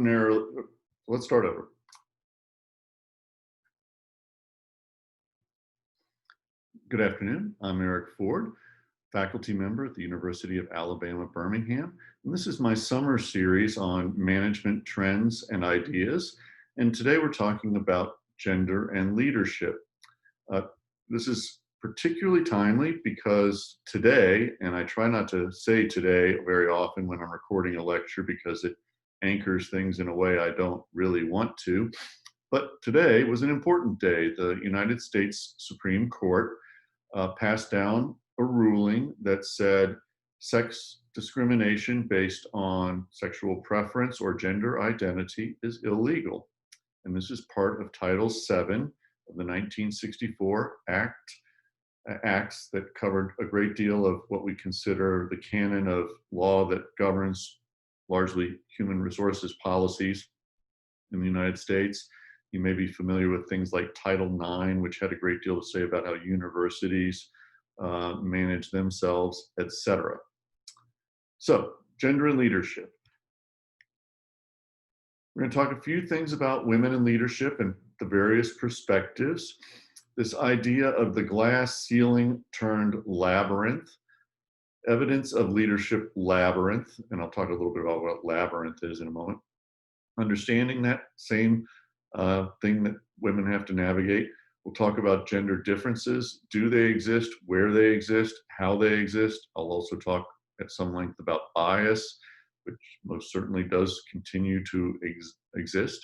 Let's start over. Good afternoon. I'm Eric Ford, faculty member at the University of Alabama, Birmingham. And this is my summer series on management trends and ideas. And today we're talking about gender and leadership. Uh, this is particularly timely because today, and I try not to say today very often when I'm recording a lecture because it anchors things in a way I don't really want to. But today was an important day. The United States Supreme Court passed down a ruling that said sex discrimination based on sexual preference or gender identity is illegal. And this is part of Title VII of the 1964 acts that covered a great deal of what we consider the canon of law that governs largely human resources policies in the United States. You may be familiar with things like Title IX, which had a great deal to say about how universities manage themselves, etc. So, gender and leadership. We're going to talk a few things about women in leadership and the various perspectives. This idea of the glass ceiling turned labyrinth, evidence of leadership labyrinth, and I'll talk a little bit about what labyrinth is in a moment. Understanding that same thing that women have to navigate. We'll talk about gender differences. Do they exist? Where they exist? How they exist? I'll also talk at some length about bias, which most certainly does continue to exist,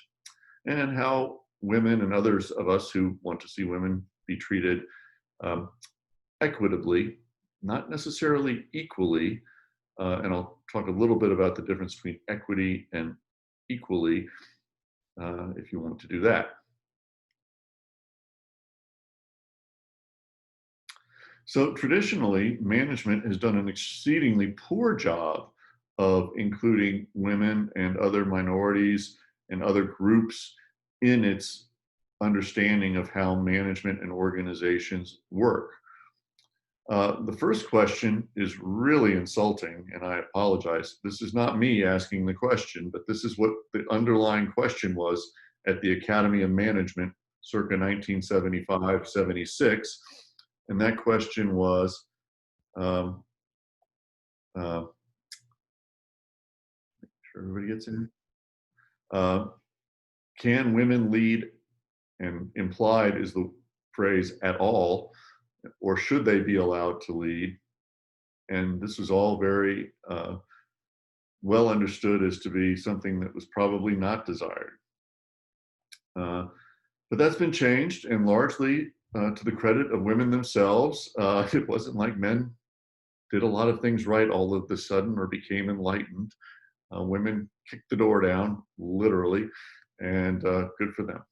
and how women and others of us who want to see women be treated equitably, not necessarily equally, and I'll talk a little bit about the difference between equity and equally, if you want to do that. So traditionally, management has done an exceedingly poor job of including women and other minorities and other groups in its understanding of how management and organizations work. The first question is really insulting, and I apologize. This is not me asking the question, but this is what the underlying question was at the Academy of Management circa 1975-76. And that question was, make sure everybody gets in. Can women lead? And implied is the phrase at all, or should they be allowed to lead? And this was all very well understood as to be something that was probably not desired. But that's been changed, and largely to the credit of women themselves. It wasn't like men did a lot of things right all of a sudden or became enlightened. Women kicked the door down, literally, and good for them.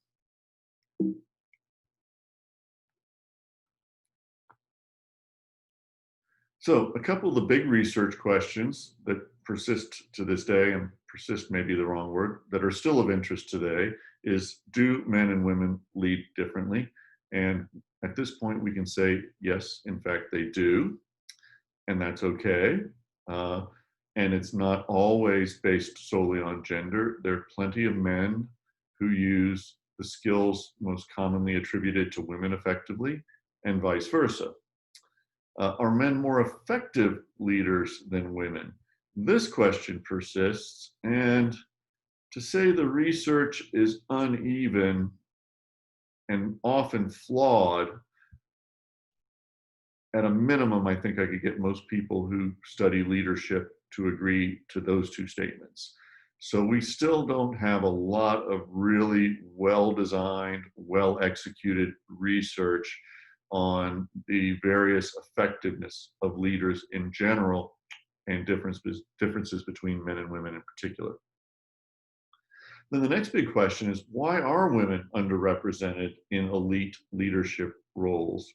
So a couple of the big research questions that persist to this day, and persist may be the wrong word, that are still of interest today is, do men and women lead differently? And at this point, we can say, yes, in fact, they do, and that's okay. And it's not always based solely on gender. There are plenty of men who use the skills most commonly attributed to women effectively, and vice versa. Are men more effective leaders than women? This question persists, and to say the research is uneven and often flawed, at a minimum, I think I could get most people who study leadership to agree to those two statements. So we still don't have a lot of really well-designed, well-executed research on the various effectiveness of leaders in general and differences between men and women in particular. Then the next big question is, why are women underrepresented in elite leadership roles?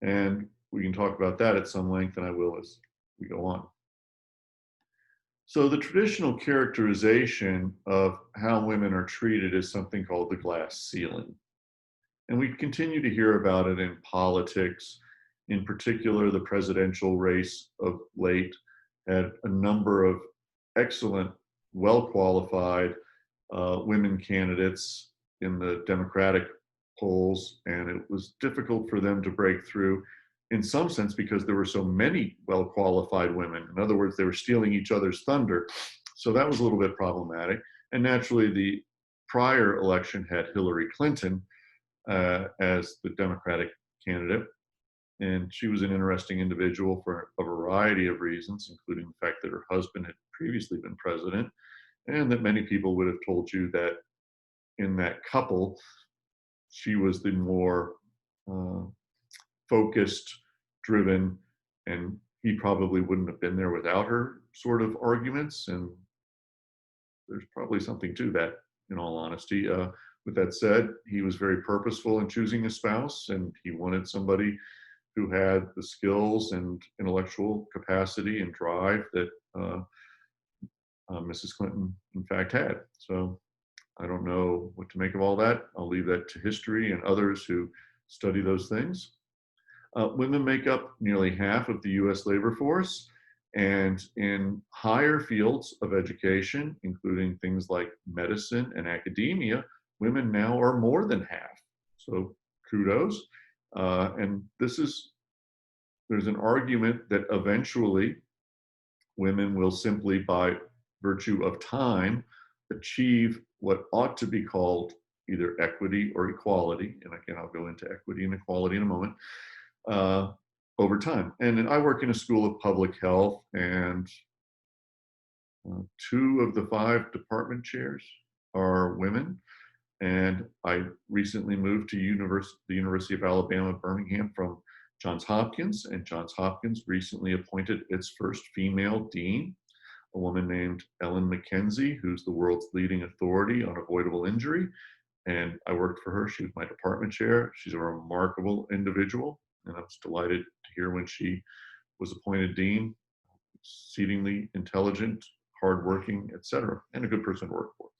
And we can talk about that at some length, and I will as we go on. So the traditional characterization of how women are treated is something called the glass ceiling. And we continue to hear about it in politics. In particular, the presidential race of late had a number of excellent well-qualified women candidates in the Democratic polls, and it was difficult for them to break through in some sense because there were so many well-qualified women. In other words, they were stealing each other's thunder. So that was a little bit problematic. And naturally, the prior election had Hillary Clinton as the Democratic candidate. And she was an interesting individual for a variety of reasons, including the fact that her husband had previously been president, and that many people would have told you that in that couple, she was the more uh, focused, driven, and he probably wouldn't have been there without her sort of arguments. And there's probably something to that, in all honesty. With that said, he was very purposeful in choosing a spouse, and he wanted somebody who had the skills and intellectual capacity and drive that Mrs. Clinton, in fact, had. So I don't know what to make of all that. I'll leave that to history and others who study those things. Women make up nearly half of the US labor force, and in higher fields of education, including things like medicine and academia, women now are more than half. So kudos. And there's an argument that eventually women will simply, by virtue of time, achieve what ought to be called either equity or equality. And again, I'll go into equity and equality in a moment. Over time. And I work in a school of public health, and 2 of the 5 department chairs are women. And I recently moved to the University of Alabama, Birmingham from Johns Hopkins, and Johns Hopkins recently appointed its first female dean, a woman named Ellen McKenzie, who's the world's leading authority on avoidable injury. And I worked for her. She was my department chair. She's a remarkable individual, and I was delighted to hear when she was appointed dean. Exceedingly intelligent, hardworking, etc., and a good person to work for.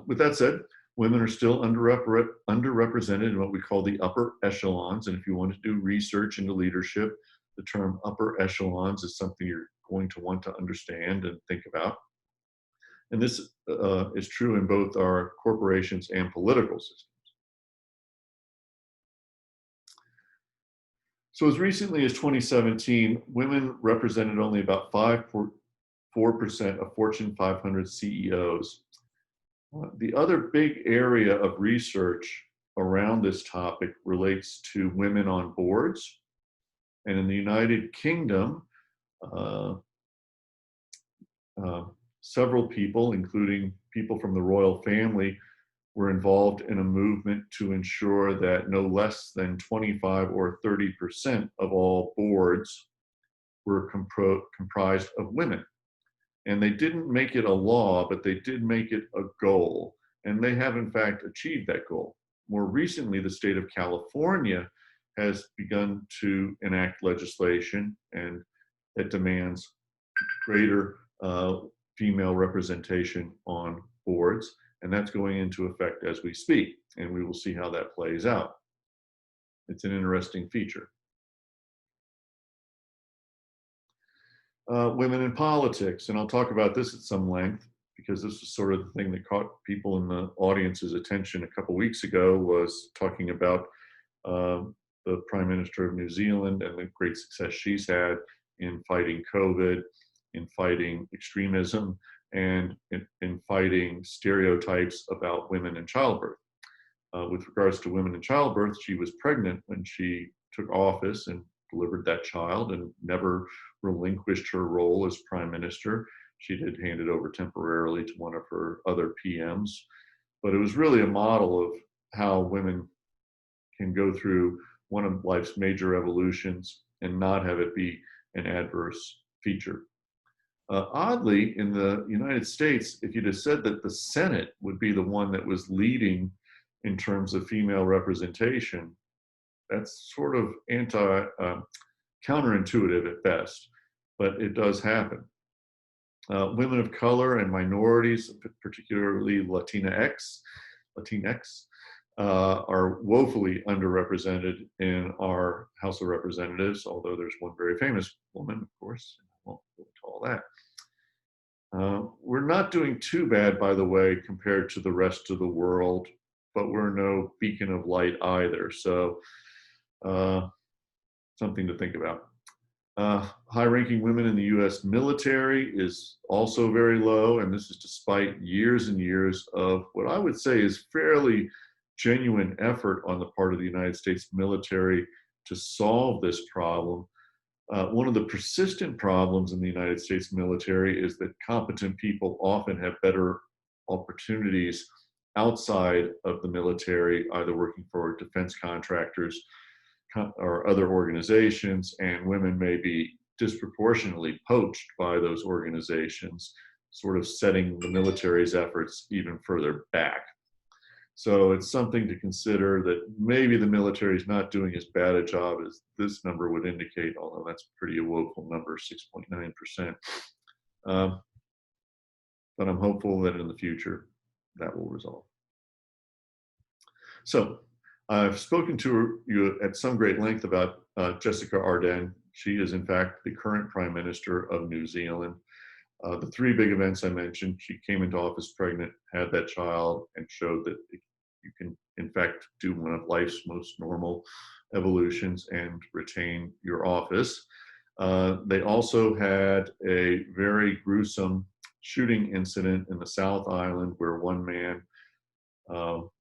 With that said, women are still underrepresented in what we call the upper echelons. And if you want to do research into leadership, the term upper echelons is something you're going to want to understand and think about. And this is true in both our corporations and political systems. So as recently as 2017, women represented only about 4% of Fortune 500 CEOs. The other big area of research around this topic relates to women on boards. And in the United Kingdom, several people, including people from the royal family, were involved in a movement to ensure that no less than 25 or 30% of all boards were comprised of women. And they didn't make it a law, but they did make it a goal. And they have, in fact, achieved that goal. More recently, the state of California has begun to enact legislation and that demands greater female representation on boards. And that's going into effect as we speak. And we will see how that plays out. It's an interesting feature. Women in politics, and I'll talk about this at some length because this was sort of the thing that caught people in the audience's attention a couple weeks ago, was talking about the Prime Minister of New Zealand and the great success she's had in fighting COVID, in fighting extremism, and in fighting stereotypes about women in childbirth. With regards to women in childbirth, she was pregnant when she took office and delivered that child and never relinquished her role as prime minister. She did hand it over temporarily to one of her other PMs, but it was really a model of how women can go through one of life's major revolutions and not have it be an adverse feature. Oddly, in the United States, if you'd have said that the Senate would be the one that was leading in terms of female representation, that's sort of counterintuitive at best, but it does happen. Women of color and minorities, particularly Latinx, are woefully underrepresented in our House of Representatives, although there's one very famous woman, of course. I won't go into all that. We're not doing too bad, by the way, compared to the rest of the world, but we're no beacon of light either. So uh, something to think about. High-ranking women in the U.S. military is also very low, and this is despite years and years of what I would say is fairly genuine effort on the part of the United States military to solve this problem. One of the persistent problems in the United States military is that competent people often have better opportunities outside of the military, either working for defense contractors or other organizations, and women may be disproportionately poached by those organizations, sort of setting the military's efforts even further back. So it's something to consider that maybe the military is not doing as bad a job as this number would indicate, although that's a pretty woeful number, 6.9%. But I'm hopeful that in the future that will resolve. So I've spoken to you at some great length about Jessica Ardern. She is in fact the current Prime Minister of New Zealand. The three big events I mentioned, she came into office pregnant, had that child, and showed that you can, in fact, do one of life's most normal evolutions and retain your office. They also had a very gruesome shooting incident in the South Island where one man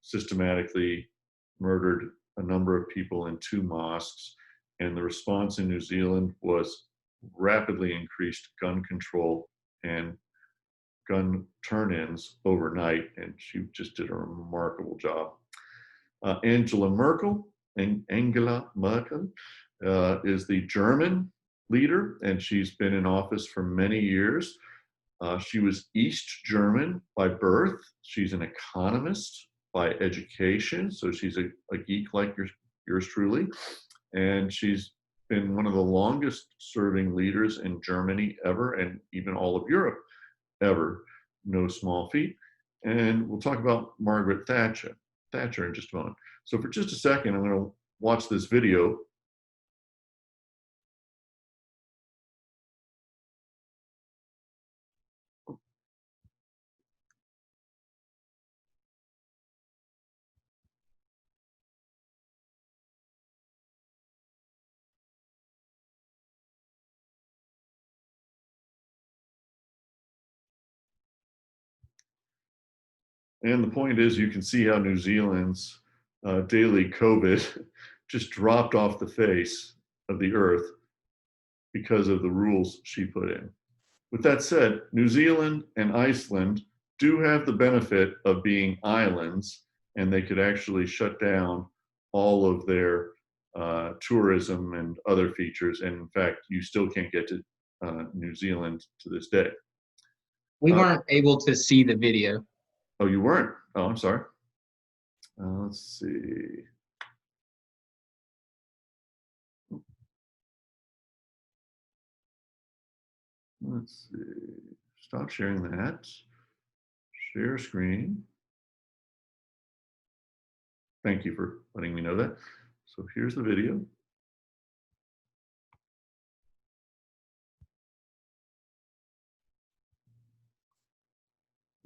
systematically murdered a number of people in two mosques. And the response in New Zealand was rapidly increased gun control and gun turn-ins overnight, and she just did a remarkable job. Angela Merkel is the German leader, and she's been in office for many years. She was East German by birth. She's an economist by education, so she's a geek like yours truly. And she's been one of the longest serving leaders in Germany ever, and even all of Europe ever. No small feat. And we'll talk about Margaret Thatcher in just a moment. So for just a second, I'm going to watch this video. And the point is, you can see how New Zealand's daily COVID just dropped off the face of the earth because of the rules she put in. With that said, New Zealand and Iceland do have the benefit of being islands, and they could actually shut down all of their tourism and other features. And in fact, you still can't get to New Zealand to this day. We weren't able to see the video. Oh, you weren't? Oh, I'm sorry. Let's see. Let's see. Stop sharing that. Share screen. Thank you for letting me know that. So here's the video.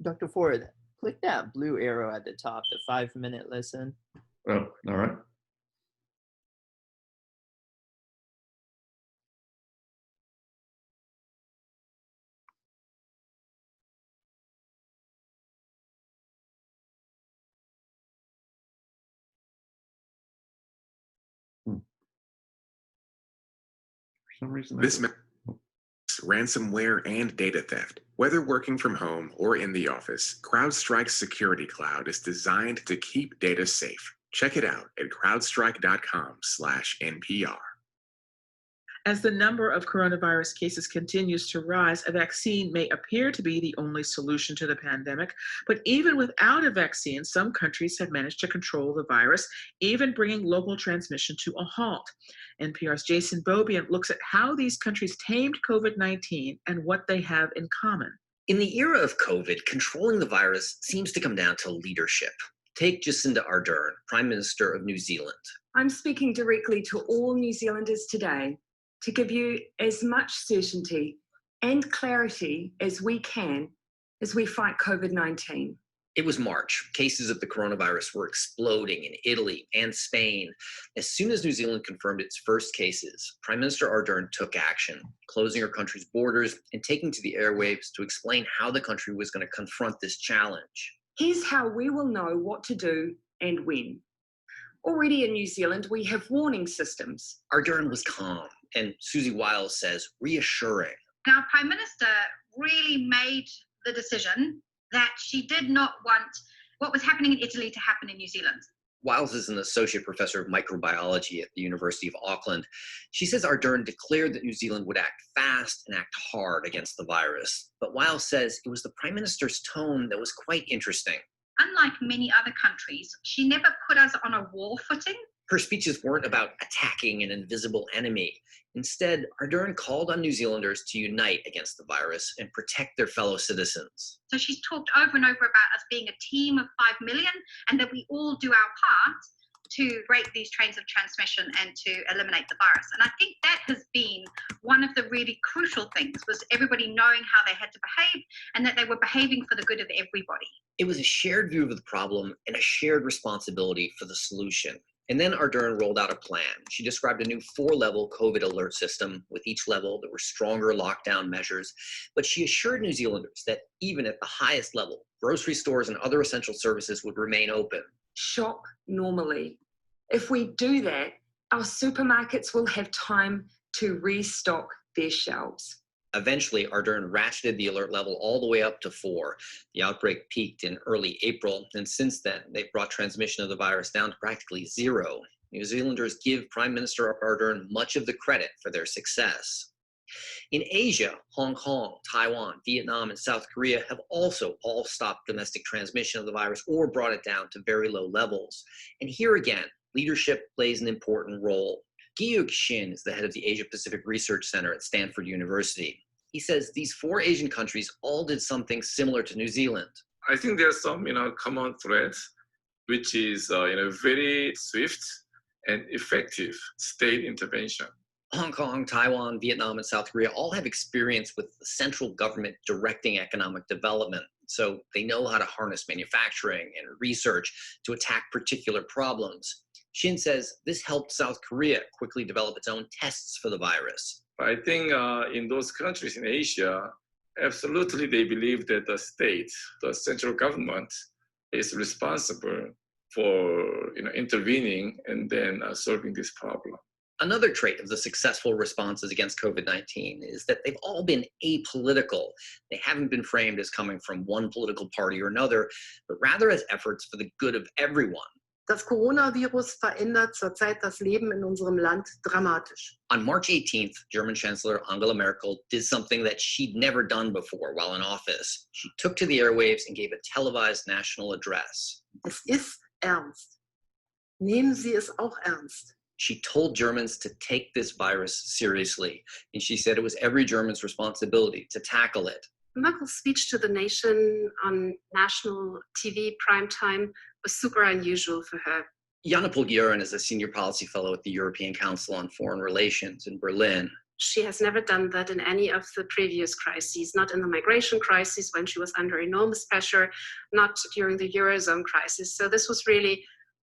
Dr. Ford, click that blue arrow at the top, the 5-minute listen. Oh, all right. For some reason, This ransomware and data theft. Whether working from home or in the office, CrowdStrike's Security Cloud is designed to keep data safe. Check it out at crowdstrike.com/NPR. As the number of coronavirus cases continues to rise, a vaccine may appear to be the only solution to the pandemic. But even without a vaccine, some countries have managed to control the virus, even bringing local transmission to a halt. NPR's Jason Beaubien looks at how these countries tamed COVID-19 and what they have in common. In the era of COVID, controlling the virus seems to come down to leadership. Take Jacinda Ardern, Prime Minister of New Zealand. I'm speaking directly to all New Zealanders today to give you as much certainty and clarity as we can as we fight COVID-19. It was March. Cases of the coronavirus were exploding in Italy and Spain. As soon as New Zealand confirmed its first cases, Prime Minister Ardern took action, closing her country's borders and taking to the airwaves to explain how the country was going to confront this challenge. Here's how we will know what to do and when. Already in New Zealand, we have warning systems. Ardern was calm, and Susie Wiles says reassuring. Our Prime Minister really made the decision that she did not want what was happening in Italy to happen in New Zealand. Wiles is an associate professor of microbiology at the University of Auckland. She says Ardern declared that New Zealand would act fast and act hard against the virus. But Wiles says it was the Prime Minister's tone that was quite interesting. Unlike many other countries, she never put us on a war footing. Her speeches weren't about attacking an invisible enemy. Instead, Ardern called on New Zealanders to unite against the virus and protect their fellow citizens. So she's talked over and over about us being a team of 5 million and that we all do our part to break these chains of transmission and to eliminate the virus. And I think that has been one of the really crucial things, was everybody knowing how they had to behave and that they were behaving for the good of everybody. It was a shared view of the problem and a shared responsibility for the solution. And then Ardern rolled out a plan. She described a new 4-level COVID alert system. With each level, there were stronger lockdown measures. But she assured New Zealanders that even at the highest level, grocery stores and other essential services would remain open. Shop normally. If we do that, our supermarkets will have time to restock their shelves. Eventually, Ardern ratcheted the alert level all the way up to 4. The outbreak peaked in early April, and since then, they've brought transmission of the virus down to practically 0. New Zealanders give Prime Minister Ardern much of the credit for their success. In Asia, Hong Kong, Taiwan, Vietnam, and South Korea have also all stopped domestic transmission of the virus or brought it down to very low levels. And here again, leadership plays an important role. Gyuk Shin is the head of the Asia Pacific Research Center at Stanford University. He says these 4 Asian countries all did something similar to New Zealand. I think there's some, common threads, which is, very swift and effective state intervention. Hong Kong, Taiwan, Vietnam, and South Korea all have experience with the central government directing economic development. So they know how to harness manufacturing and research to attack particular problems. Shin says this helped South Korea quickly develop its own tests for the virus. I think in those countries in Asia, absolutely they believe that the state, the central government, is responsible for intervening and then solving this problem. Another trait of the successful responses against COVID-19 is that they've all been apolitical. They haven't been framed as coming from one political party or another, but rather as efforts for the good of everyone. Das Coronavirus verändert zurzeit das Leben in unserem Land dramatisch. On March 18th, German Chancellor Angela Merkel did something that she'd never done before while in office. She took to the airwaves and gave a televised national address. Es ist ernst. Nehmen Sie es auch ernst. She told Germans to take this virus seriously, and she said it was every German's responsibility to tackle it. Merkel's speech to the nation on national TV primetime was super unusual for her. Jana Polgieran is a senior policy fellow at the European Council on Foreign Relations in Berlin. She has never done that in any of the previous crises, not in the migration crisis when she was under enormous pressure, not during the Eurozone crisis. So this was really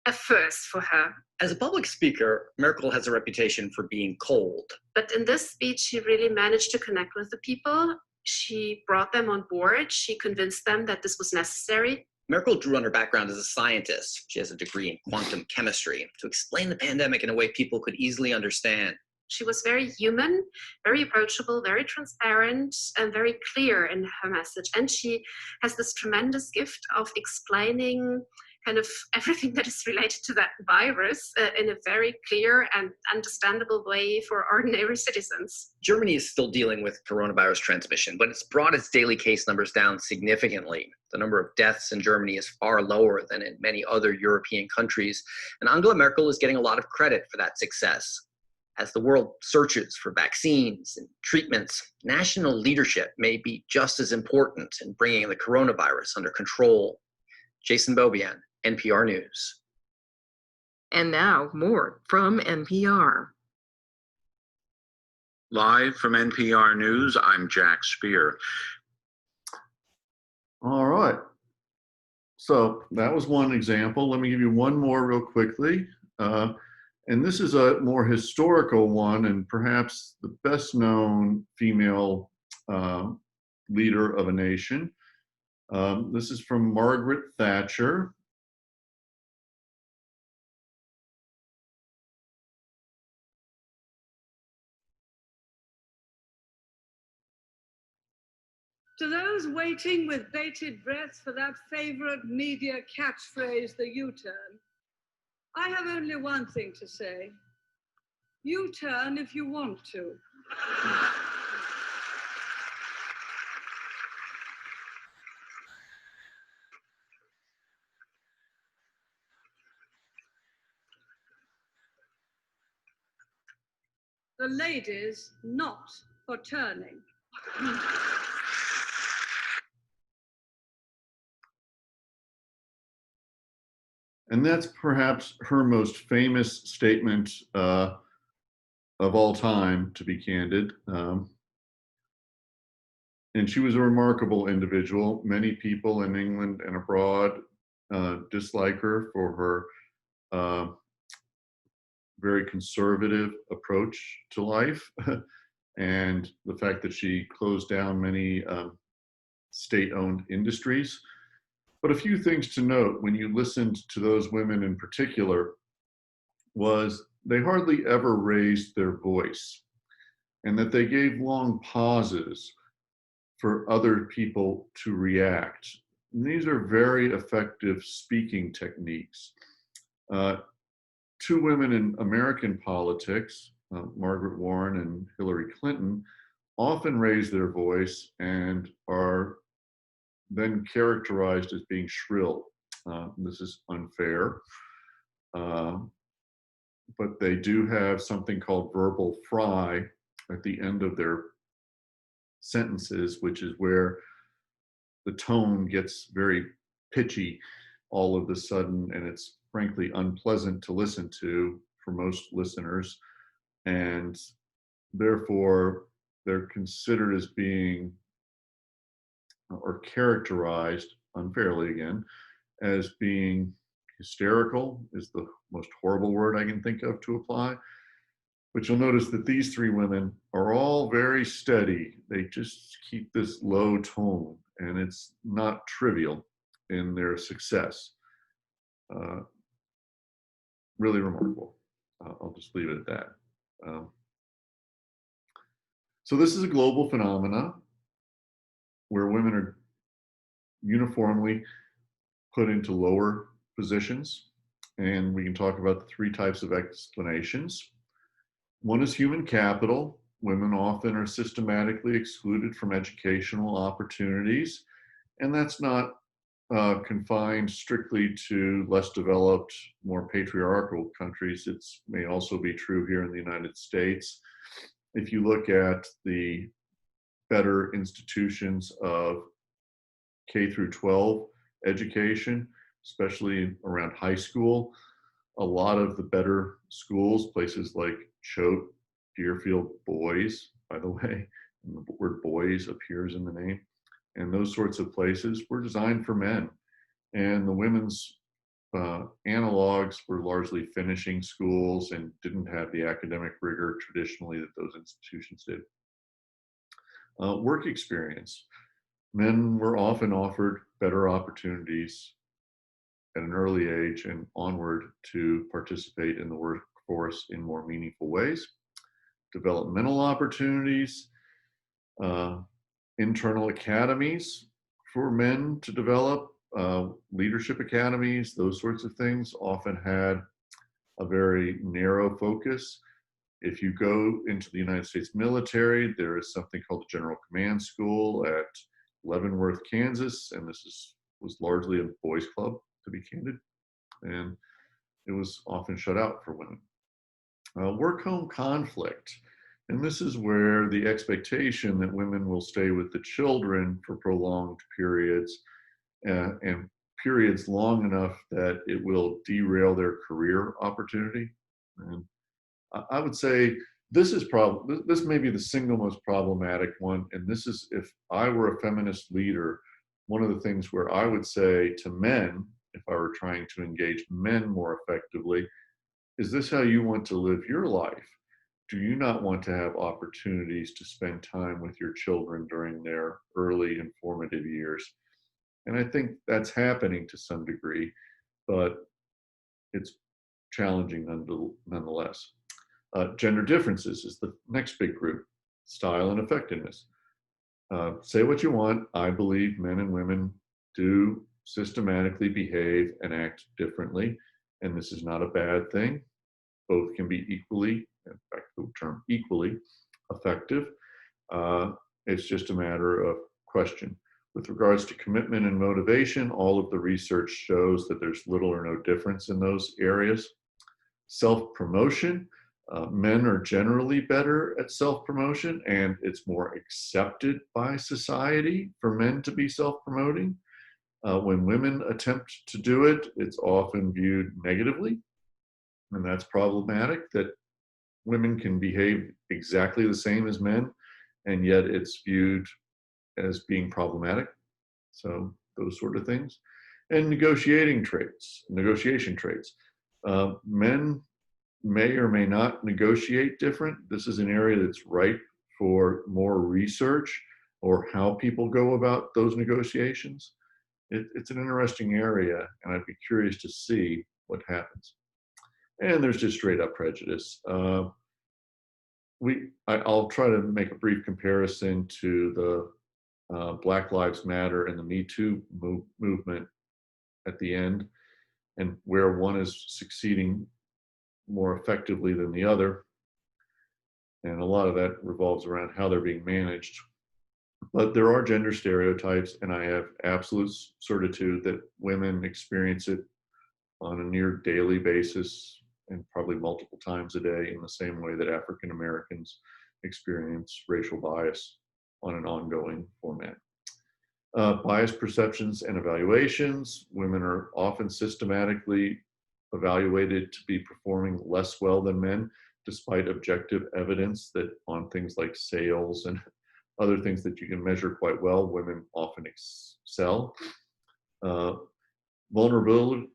a first for her. As a public speaker, Merkel has a reputation for being cold. But in this speech, she really managed to connect with the people. She brought them on board. She convinced them that this was necessary. Merkel drew on her background as a scientist. She has a degree in quantum chemistry to explain the pandemic in a way people could easily understand. She was very human, very approachable, very transparent, and very clear in her message. And she has this tremendous gift of explaining kind of everything that is related to that virus in a very clear and understandable way for ordinary citizens. Germany is still dealing with coronavirus transmission, but it's brought its daily case numbers down significantly. The number of deaths in Germany is far lower than in many other European countries, and Angela Merkel is getting a lot of credit for that success. As the world searches for vaccines and treatments, national leadership may be just as important in bringing the coronavirus under control. Jason Beaubien, NPR News. And now, more from NPR. Live from NPR News, I'm Jack Spear. All right. So that was one example. Let me give you one more real quickly. And this is a more historical one and perhaps the best known female leader of a nation. This is from Margaret Thatcher. To those waiting with bated breath for that favorite media catchphrase, the U-turn, I have only one thing to say. U-turn if you want to. The ladies not for turning. And that's perhaps her most famous statement of all time, to be candid. And she was a remarkable individual. Many people in England and abroad dislike her for her very conservative approach to life and the fact that she closed down many state-owned industries. But a few things to note when you listened to those women in particular was they hardly ever raised their voice, and that they gave long pauses for other people to react. And these are very effective speaking techniques. Two women in American politics, Margaret Warren and Hillary Clinton, often raise their voice and are then characterized as being shrill. This is unfair, but they do have something called verbal fry at the end of their sentences, which is where the tone gets very pitchy all of a sudden, and it's frankly unpleasant to listen to for most listeners, and therefore they're considered as being or characterized unfairly again as being hysterical is the most horrible word I can think of to apply. But you'll notice that these three women are all very steady. They just keep this low tone, and it's not trivial in their success. Really remarkable. I'll just leave it at that. So this is a global phenomena where women are uniformly put into lower positions. And we can talk about the three types of explanations. One is human capital. Women often are systematically excluded from educational opportunities. And that's not confined strictly to less developed, more patriarchal countries. It may also be true here in the United States. If you look at the better institutions of K through 12 education, especially around high school, a lot of the better schools, places like Choate, Deerfield Boys, by the way, and the word boys appears in the name, and those sorts of places were designed for men. And the women's analogs were largely finishing schools and didn't have the academic rigor traditionally that those institutions did. Work experience. Men were often offered better opportunities at an early age and onward to participate in the workforce in more meaningful ways. Developmental opportunities, internal academies for men to develop, leadership academies, those sorts of things often had a very narrow focus. If you go into the United States military, there is something called the General Command School at Leavenworth, Kansas, and this was largely a boys' club, to be candid, and it was often shut out for women. Work-home conflict, and this is where the expectation that women will stay with the children for prolonged periods and periods long enough that it will derail their career opportunity. And I would say this may be the single most problematic one. And this is, if I were a feminist leader, one of the things where I would say to men, if I were trying to engage men more effectively, is this how you want to live your life? Do you not want to have opportunities to spend time with your children during their early and formative years? And I think that's happening to some degree, but it's challenging nonetheless. Gender differences is the next big group, style and effectiveness. Say what you want. I believe men and women do systematically behave and act differently, and this is not a bad thing. Both can be equally, in fact, the term equally effective. It's just a matter of question. With regards to commitment and motivation, all of the research shows that there's little or no difference in those areas. Self-promotion, men are generally better at self-promotion, and it's more accepted by society for men to be self-promoting. When women attempt to do it, it's often viewed negatively, and that's problematic, that women can behave exactly the same as men, and yet it's viewed as being problematic. So those sort of things. And negotiation traits. Men may or may not negotiate different. This is an area that's ripe for more research, or how people go about those negotiations. It's an interesting area, and I'd be curious to see what happens. And there's just straight up prejudice. I'll try to make a brief comparison to the Black Lives Matter and the Me Too movement at the end, and where one is succeeding more effectively than the other. And a lot of that revolves around how they're being managed. But there are gender stereotypes, and I have absolute certitude that women experience it on a near daily basis, and probably multiple times a day, in the same way that African Americans experience racial bias on an ongoing format. Biased perceptions and evaluations. Women are often systematically evaluated to be performing less well than men, despite objective evidence that on things like sales and other things that you can measure quite well, women often excel. Vulnerability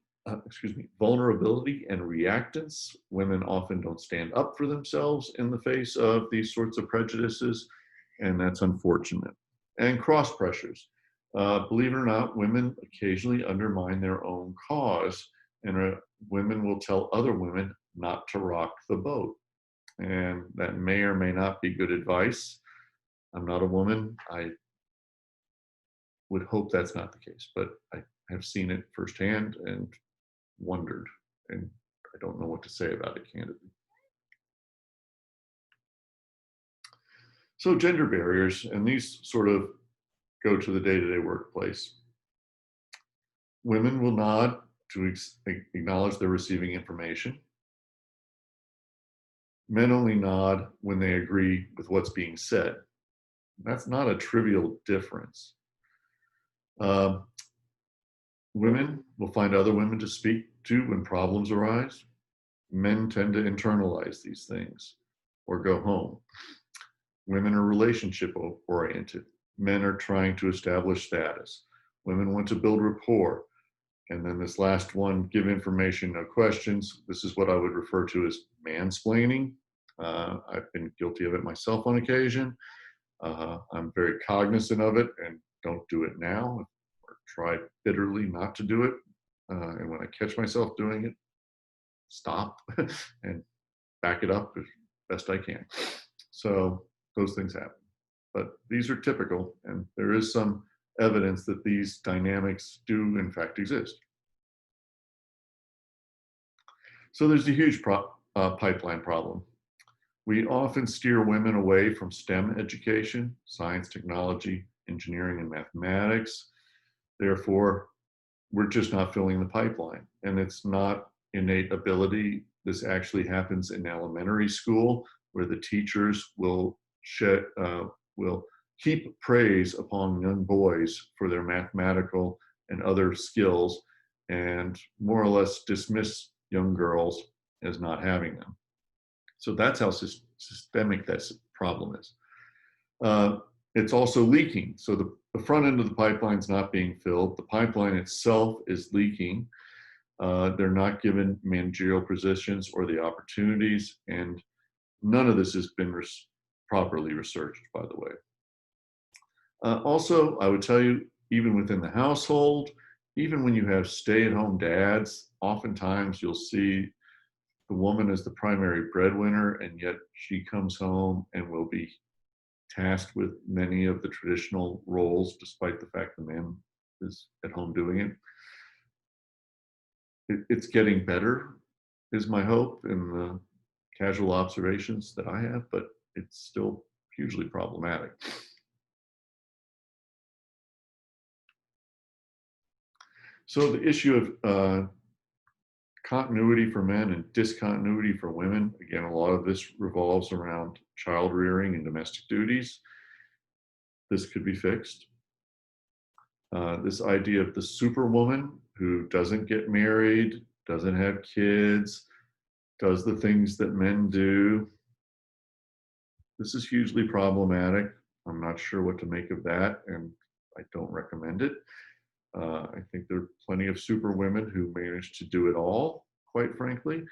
and reactance. Women often don't stand up for themselves in the face of these sorts of prejudices, and that's unfortunate. And cross pressures. Believe it or not, women occasionally undermine their own cause, and women will tell other women not to rock the boat. And that may or may not be good advice. I'm not a woman. I would hope that's not the case, but I have seen it firsthand and wondered, and I don't know what to say about it candidly. So gender barriers, and these sort of go to the day-to-day workplace. Women will nod to acknowledge they're receiving information. Men only nod when they agree with what's being said. That's not a trivial difference. Women will find other women to speak to when problems arise. Men tend to internalize these things or go home. Women are relationship oriented. Men are trying to establish status. Women want to build rapport. And then this last one, give information, no questions. This is what I would refer to as mansplaining. I've been guilty of it myself on occasion. I'm very cognizant of it and don't do it now, or try bitterly not to do it. And when I catch myself doing it, stop and back it up as best I can. So those things happen. But these are typical, and there is some evidence that these dynamics do in fact exist. So there's a huge pipeline problem. We often steer women away from STEM education, science, technology, engineering, and mathematics. Therefore, we're just not filling the pipeline. And it's not innate ability. This actually happens in elementary school, where the teachers will heap praise upon young boys for their mathematical and other skills, and more or less dismiss young girls as not having them. So that's how systemic that problem is. It's also leaking. So the front end of the pipeline is not being filled. The pipeline itself is leaking. They're not given managerial positions or the opportunities, and none of this has been properly researched, by the way. Also, I would tell you, even within the household, even when you have stay-at-home dads, oftentimes you'll see the woman as the primary breadwinner, and yet she comes home and will be tasked with many of the traditional roles, despite the fact the man is at home doing it. It's getting better, is my hope, in the casual observations that I have, but it's still hugely problematic. So the issue of continuity for men and discontinuity for women, again, a lot of this revolves around child rearing and domestic duties. This could be fixed. This idea of the superwoman who doesn't get married, doesn't have kids, does the things that men do. This is hugely problematic. I'm not sure what to make of that, and I don't recommend it. I think there are plenty of superwomen who manage to do it all, quite frankly.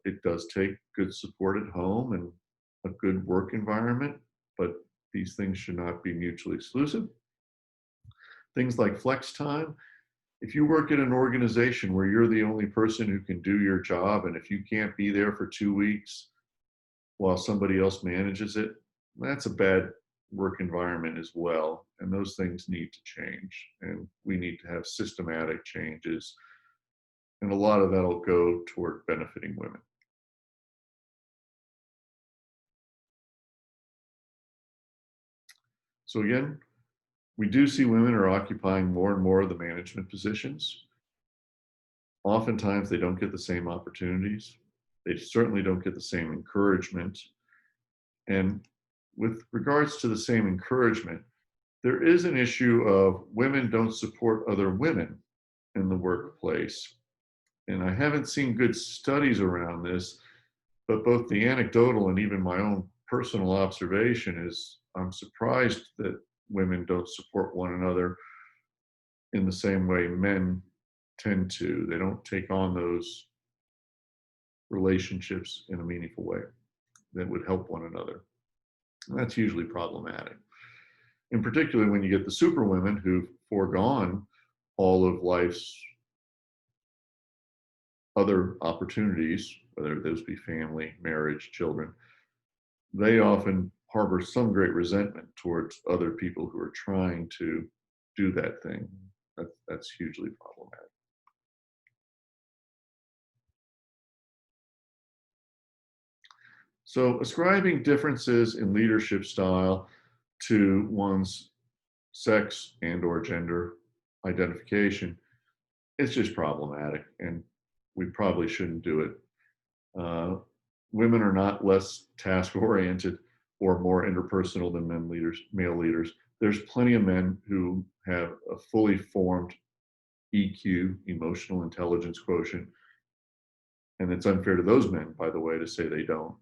It does take good support at home and a good work environment, but these things should not be mutually exclusive. Things like flex time. If you work at an organization where you're the only person who can do your job, and if you can't be there for 2 weeks while somebody else manages it, that's a bad work environment as well. And those things need to change. And we need to have systematic changes. And a lot of that will go toward benefiting women. So again, we do see women are occupying more and more of the management positions. Oftentimes they don't get the same opportunities. They certainly don't get the same encouragement. And with regards to the same encouragement, there is an issue of women don't support other women in the workplace. And I haven't seen good studies around this, but both the anecdotal and even my own personal observation is I'm surprised that women don't support one another in the same way men tend to. They don't take on those relationships in a meaningful way that would help one another. And that's usually problematic. In particular, when you get the superwomen who've foregone all of life's other opportunities, whether those be family, marriage, children, they often harbor some great resentment towards other people who are trying to do that thing. That's hugely problematic. So ascribing differences in leadership style to one's sex and or gender identification, it's just problematic, and we probably shouldn't do it. Women are not less task-oriented or more interpersonal than male leaders. There's plenty of men who have a fully formed EQ, emotional intelligence quotient, and it's unfair to those men, by the way, to say they don't.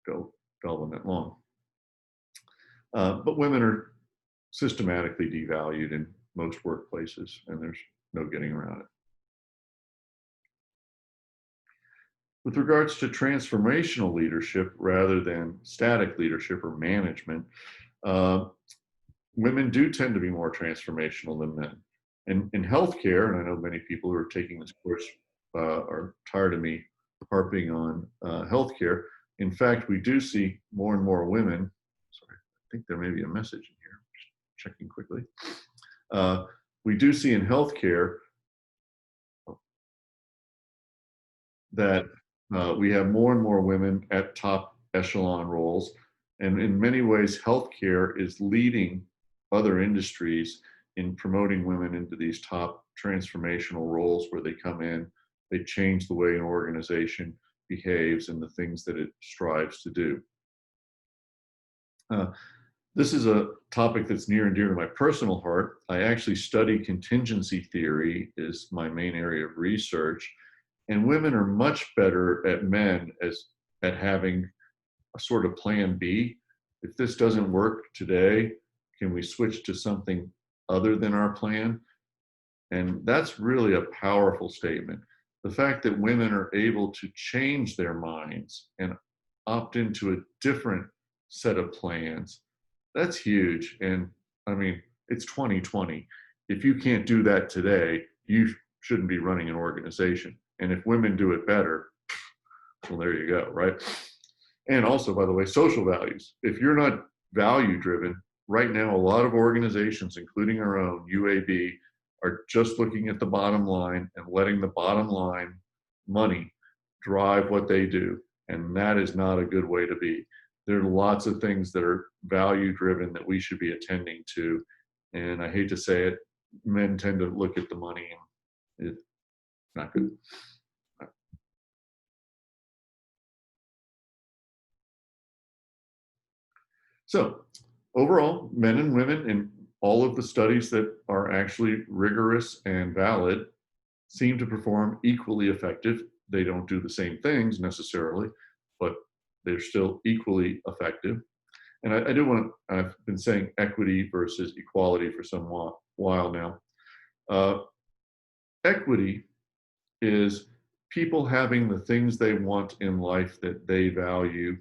Go delve on that long. But women are systematically devalued in most workplaces, and there's no getting around it. With regards to transformational leadership rather than static leadership or management, women do tend to be more transformational than men. In healthcare, and I know many people who are taking this course are tired of me harping on healthcare. In fact, we do see more and more women. Sorry, I think there may be a message in here. Just checking quickly. We do see in healthcare that we have more and more women at top echelon roles. And in many ways, healthcare is leading other industries in promoting women into these top transformational roles where they come in, they change the way an organization behaves and the things that it strives to do. This is a topic that's near and dear to my personal heart. I actually study contingency theory, is my main area of research. And women are much better at men at having a sort of plan B. If this doesn't work today, can we switch to something other than our plan? And that's really a powerful statement. The fact that women are able to change their minds and opt into a different set of plans, that's huge. And I mean, it's 2020. If you can't do that today, you shouldn't be running an organization. And if women do it better, well, there you go, right? And also, by the way, social values. If you're not value driven, right now, a lot of organizations, including our own UAB, are just looking at the bottom line and letting the bottom line money drive what they do. And that is not a good way to be. There are lots of things that are value driven that we should be attending to. And I hate to say it, men tend to look at the money and it's not good. So overall, men and women in all of the studies that are actually rigorous and valid seem to perform equally effective. They don't do the same things necessarily, but they're still equally effective. And I do want to, I've been saying equity versus equality for some while now. Equity is people having the things they want in life that they value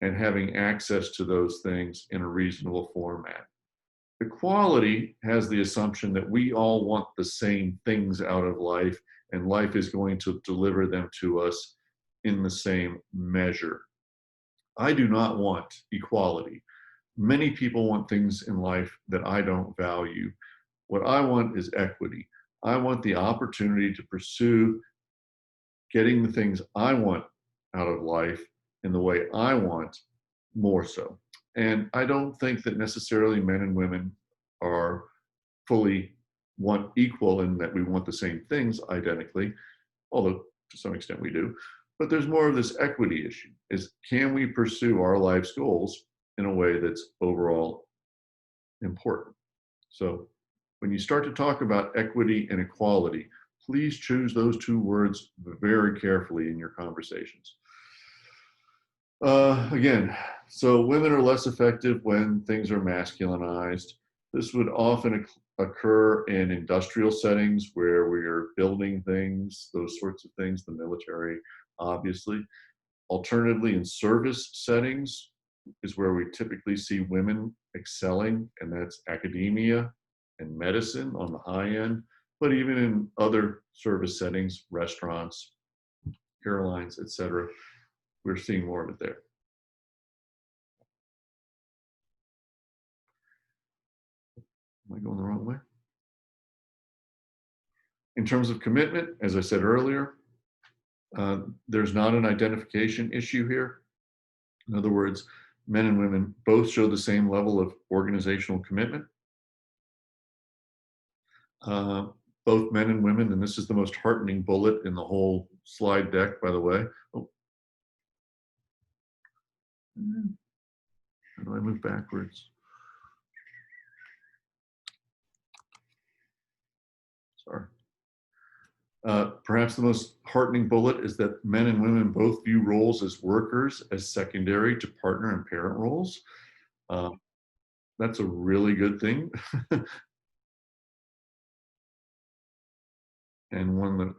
and having access to those things in a reasonable format. Equality has the assumption that we all want the same things out of life, and life is going to deliver them to us in the same measure. I do not want equality. Many people want things in life that I don't value. What I want is equity. I want the opportunity to pursue getting the things I want out of life in the way I want, more so. And I don't think that necessarily men and women are fully equal in that we want the same things identically, although to some extent we do. But there's more of this equity issue, is can we pursue our life's goals in a way that's overall important? So when you start to talk about equity and equality, please choose those two words very carefully in your conversations. Again, so women are less effective when things are masculinized. This would often occur in industrial settings where we are building things, those sorts of things, the military, obviously. Alternatively, in service settings is where we typically see women excelling, and that's academia and medicine on the high end, but even in other service settings, restaurants, airlines, etc., we're seeing more of it there. Am I going the wrong way? In terms of commitment, as I said earlier, there's not an identification issue here. In other words, men and women both show the same level of organizational commitment. Both men and women, and this is the most heartening bullet in the whole slide deck, by the way. Oh. How do I move backwards? Sorry. Perhaps the most heartening bullet is that men and women both view roles as workers as secondary to partner and parent roles. That's a really good thing. And one that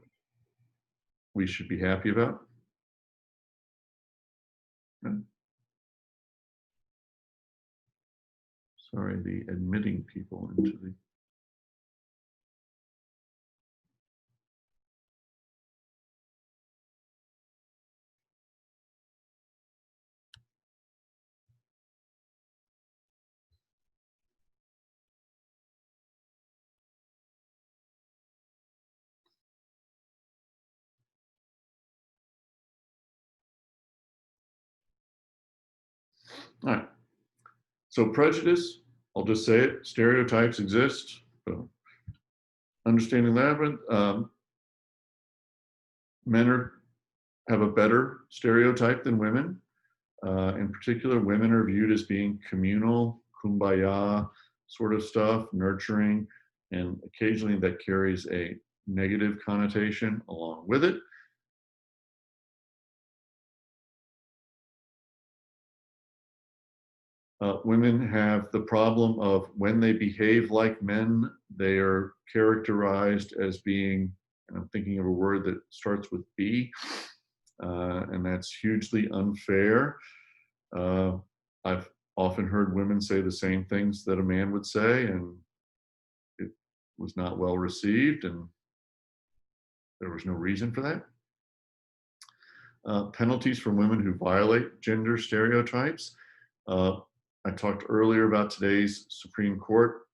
we should be happy about. Sorry, the admitting people into the. All right. So prejudice, I'll just say it, stereotypes exist. So understanding Labyrinth, men have a better stereotype than women. In particular, women are viewed as being communal, kumbaya sort of stuff, nurturing, and occasionally that carries a negative connotation along with it. Women have the problem of when they behave like men, they are characterized as being, and I'm thinking of a word that starts with B, and that's hugely unfair. I've often heard women say the same things that a man would say, and it was not well received, and there was no reason for that. Penalties for women who violate gender stereotypes. I talked earlier about today's Supreme Court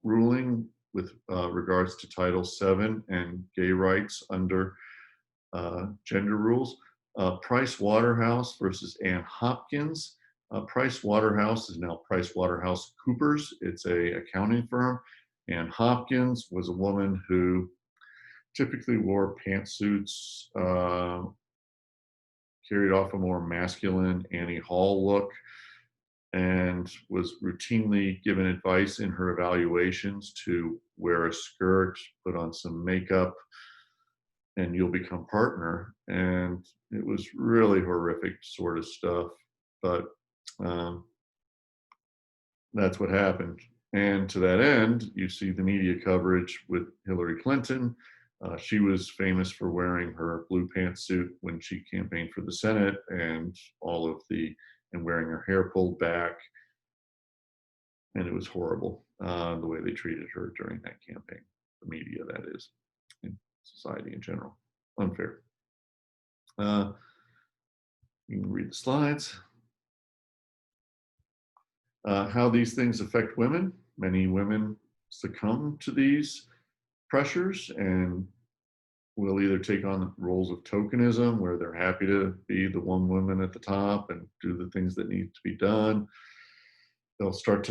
ruling with regards to Title VII and gay rights under gender rules. Price Waterhouse versus Ann Hopkins. Price Waterhouse is now Price Waterhouse Coopers. It's a accounting firm. Ann Hopkins was a woman who typically wore pantsuits, carried off a more masculine Annie Hall look, and was routinely given advice in her evaluations to wear a skirt, put on some makeup, and you'll become partner. And it was really horrific sort of stuff, but that's what happened. And to that end, you see the media coverage with Hillary Clinton. She was famous for wearing her blue pantsuit when she campaigned for the Senate, and wearing her hair pulled back. And it was horrible, the way they treated her during that campaign. The media, that is, in society in general. Unfair. You can read the slides. How these things affect women. Many women succumb to these pressures and will either take on roles of tokenism, where they're happy to be the one woman at the top and do the things that need to be done. They'll start to